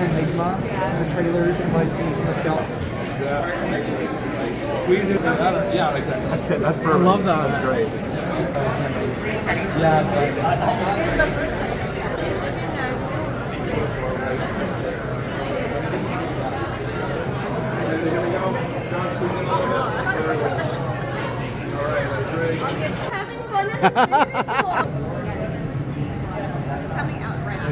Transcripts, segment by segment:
an enigma in the trailers and what I've seen from the film. Yeah, like that. That's it. That's perfect. I love that. That's great. Yeah. Having fun in the It's coming out right now.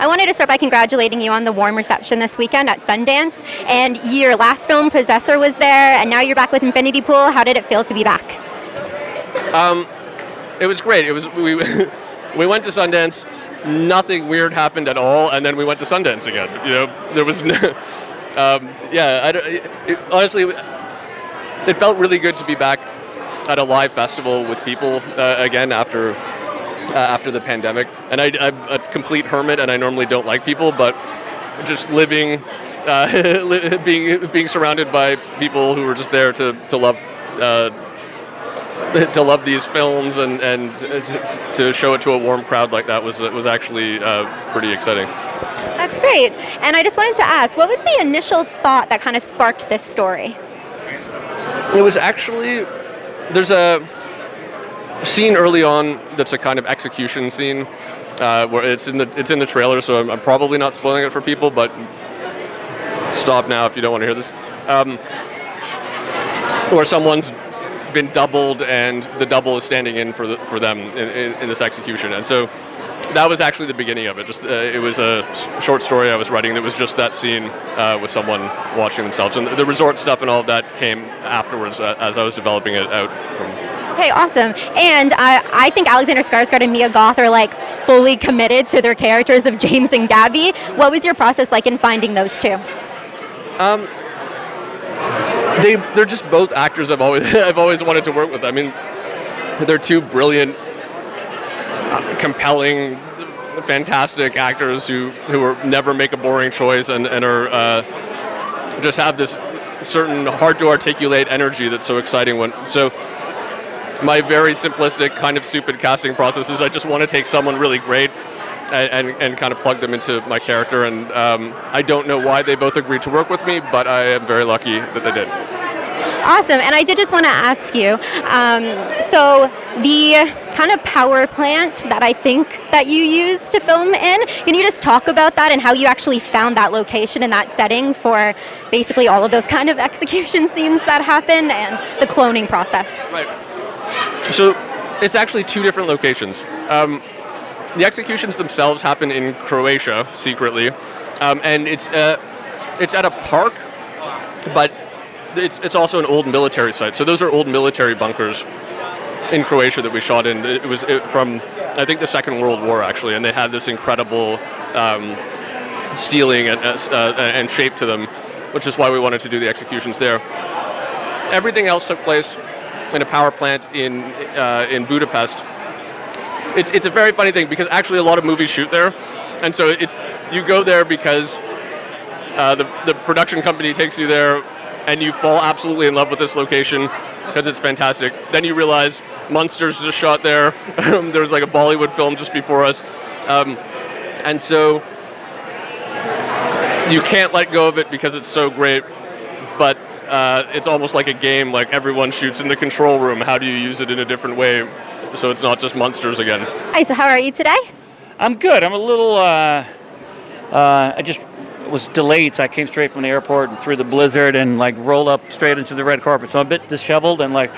I wanted to start by congratulating you on the warm reception this weekend at Sundance. And your last film, Possessor, was there, and now you're back with Infinity Pool. How did it feel to be back? It was great. It was we went to Sundance. Nothing weird happened at all, and then we went to Sundance again. You know, there was no, honestly, it felt really good to be back at a live festival with people again after the pandemic. And I'm a complete hermit, and I normally don't like people, but just living, being surrounded by people who were just there to love these films and to show it to a warm crowd like that was actually pretty exciting. That's great. And I just wanted to ask, what was the initial thought that kind of sparked this story? It was actually, there's a scene early on that's a kind of execution scene where it's in the trailer, so I'm probably not spoiling it for people, but stop now if you don't want to hear this. Where someone's been doubled and the double is standing in for them in this execution, and so that was actually the beginning of it. Just it was a short story I was writing that was just that scene with someone watching themselves, and the resort stuff and all of that came afterwards as I was developing it out. Okay, awesome. And I think Alexander Skarsgård and Mia Goth are like fully committed to their characters of James and Gabby. What was your process like in finding those two? They're just both actors I've always wanted to work with. I mean, they're two brilliant, compelling, fantastic actors who never make a boring choice and are just have this certain hard to articulate energy that's so exciting. So my very simplistic, kind of stupid casting process is I just want to take someone really great and kind of plug them into my character, and I don't know why they both agreed to work with me, but I am very lucky that they did. Awesome. And I did just want to ask you, so the kind of power plant that I think that you used to film in, can you just talk about that and how you actually found that location and that setting for basically all of those kind of execution scenes that happen and the cloning process? Right. So it's actually two different locations. The executions themselves happen in Croatia secretly, and it's at a park, but it's also an old military site. So those are old military bunkers in Croatia that we shot in. It was from, I think, the Second World War actually, and they had this incredible ceiling and shape to them, which is why we wanted to do the executions there. Everything else took place in a power plant in Budapest. It's a very funny thing because actually a lot of movies shoot there, and so you go there because the production company takes you there, and you fall absolutely in love with this location because it's fantastic. Then you realize Monsters just shot there. There's like a Bollywood film just before us, and so you can't let go of it because it's so great, but it's almost like a game, like everyone shoots in the control room. How do you use it in a different way so it's not just monsters again? Hi, so how are you today? I'm good. I'm a little, I just was delayed, so I came straight from the airport and through the blizzard and like rolled up straight into the red carpet. So I'm a bit disheveled and like,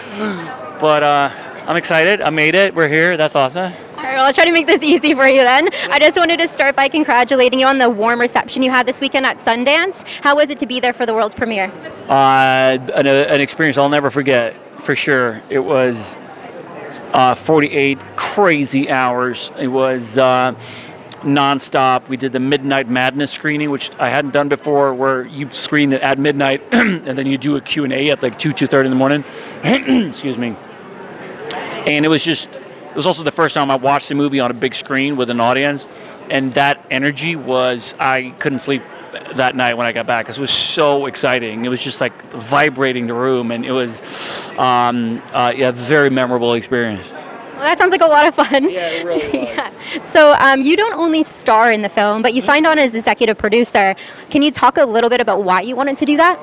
but I'm excited. I made it. We're here. That's awesome. All right, well, I'll try to make this easy for you then. I just wanted to start by congratulating you on the warm reception you had this weekend at Sundance. How was it to be there for the world's premiere? An experience I'll never forget, for sure. It was 48 crazy hours. It was nonstop. We did the Midnight Madness screening, which I hadn't done before, where you screen it at midnight and then you do a Q&A at like 2:30 in the morning. Excuse me. And it was just it was also the first time I watched the movie on a big screen with an audience, and that energy was, I couldn't sleep that night when I got back because it was so exciting. It was just like vibrating the room, and it was a very memorable experience. Well, that sounds like a lot of fun. Yeah, it really was. Yeah. So you don't only star in the film, but you signed on as executive producer. Can you talk a little bit about why you wanted to do that?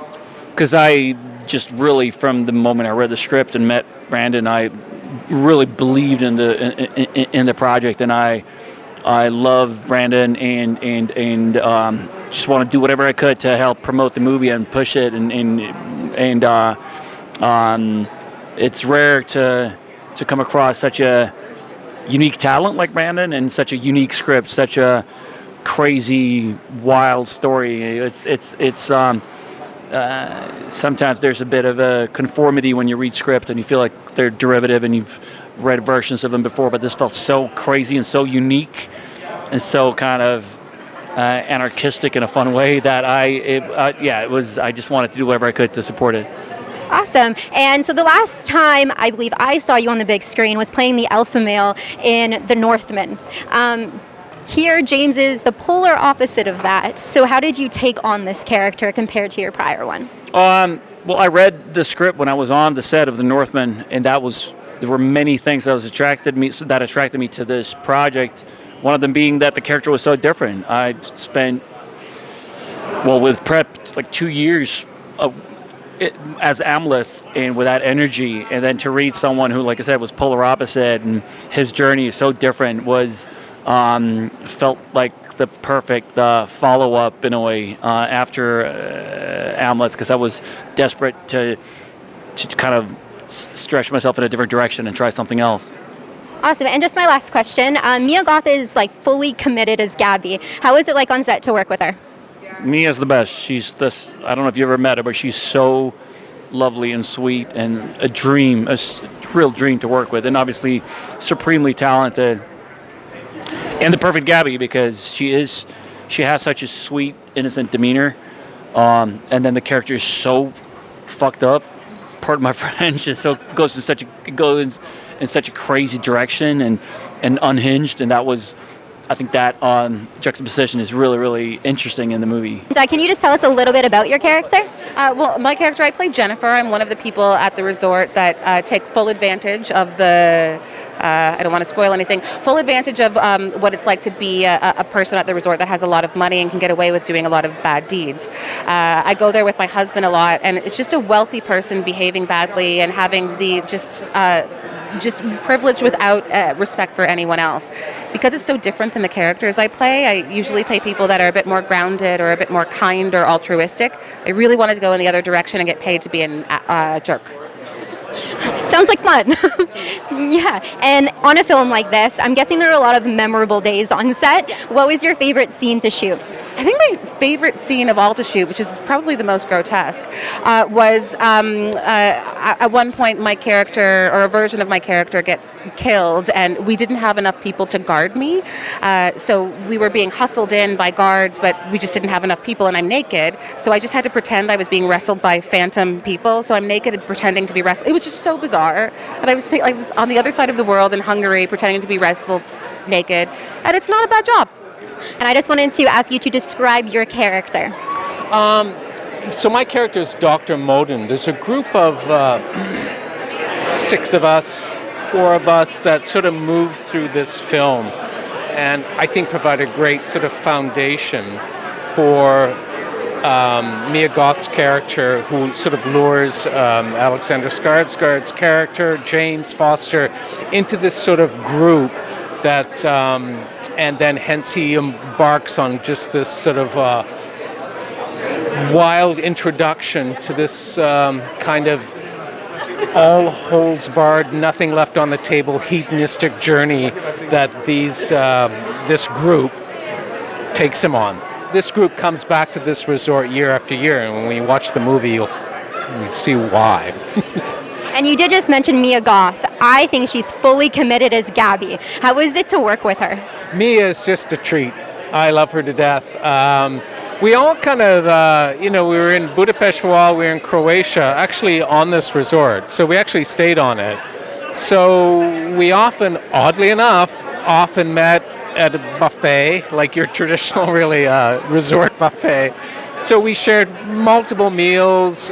Because I just really, from the moment I read the script and met Brandon, I really believed in the project, and I love Brandon and just want to do whatever I could to help promote the movie and push it. And it's rare to come across such a unique talent like Brandon and such a unique script, such a crazy, wild story. It's sometimes there's a bit of a conformity when you read script and you feel like they're derivative and you've read versions of them before, but this felt so crazy and so unique and so kind of anarchistic in a fun way that I just wanted to do whatever I could to support it. Awesome. And so the last time I believe I saw you on the big screen was playing the alpha male in The Northman. Here, James is the polar opposite of that. So how did you take on this character compared to your prior one? Well, I read the script when I was on the set of The Northman, and there were many things that attracted me to this project. One of them being that the character was so different. I spent, with prep, like 2 years as Amleth and with that energy, and then to read someone who, like I said, was polar opposite, and his journey is so different, was felt like the perfect follow-up in a way after Amleth, because I was desperate to kind of stretch myself in a different direction and try something else. Awesome. And just my last question. Mia Goth is like fully committed as Gabby. How is it like on set to work with her? Mia's the best. She's this. I don't know if you ever met her, but she's so lovely and sweet and a real dream to work with, and obviously supremely talented. And the perfect Gabby, because she has such a sweet, innocent demeanor, and then the character is so fucked up. Pardon my French. Goes in such a crazy direction and unhinged, and I think that juxtaposition is really, really interesting in the movie. Can you just tell us a little bit about your character? Well, my character, I play Jennifer. I'm one of the people at the resort that take full advantage of the, I don't want to spoil anything, full advantage of what it's like to be a person at the resort that has a lot of money and can get away with doing a lot of bad deeds. I go there with my husband a lot, and it's just a wealthy person behaving badly and having the just privilege without respect for anyone else. Because it's so different than the characters I play, I usually play people that are a bit more grounded or a bit more kind or altruistic. I really wanted to go in the other direction and get paid to be a jerk. Sounds like fun. Yeah. And on a film like this, I'm guessing there are a lot of memorable days on set. What was your favorite scene to shoot? I think my favorite scene of all to shoot, which is probably the most grotesque, was at one point my character, or a version of my character, gets killed, and we didn't have enough people to guard me. So we were being hustled in by guards, but we just didn't have enough people, and I'm naked. So I just had to pretend I was being wrestled by phantom people. So I'm naked and pretending to be wrestled. It was just so bizarre. And I was on the other side of the world in Hungary pretending to be wrestled naked, and it's not a bad job. And I just wanted to ask you to describe your character. So my character is Dr. Moden. There's a group of 6 of us, 4 of us that sort of move through this film, and I think provide a great sort of foundation for Mia Goth's character, who sort of lures Alexander Skarsgård's character, James Foster, into this sort of group that's and then hence he embarks on just this sort of wild introduction to this kind of all holds barred, nothing left on the table, hedonistic journey that this group takes him on. This group comes back to this resort year after year, and when you watch the movie, you'll see why. And you did just mention Mia Goth. I think she's fully committed as Gabby. How was it to work with her? Mia is just a treat. I love her to death. We all kind of, we were in Budapest for a while, we were in Croatia, actually on this resort. So we actually stayed on it. So we often, oddly enough, met at a buffet, like your traditional really resort buffet. So we shared multiple meals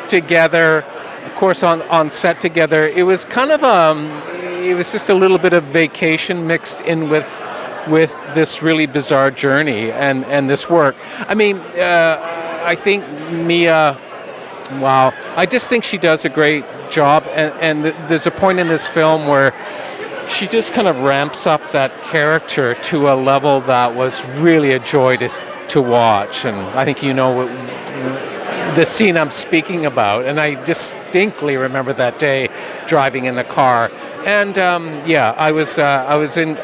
together, of course on set together. It was kind of it was just a little bit of vacation mixed in with this really bizarre journey and this work. I mean, I think Mia, wow, I just think she does a great job, and there's a point in this film where she just kind of ramps up that character to a level that was really a joy to watch. And I think you know what the scene I'm speaking about, and I distinctly remember that day driving in the car. And I was in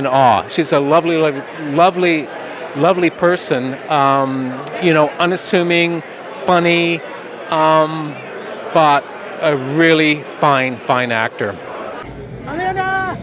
awe. She's a lovely person. Unassuming, funny, but a really fine actor. Amanda!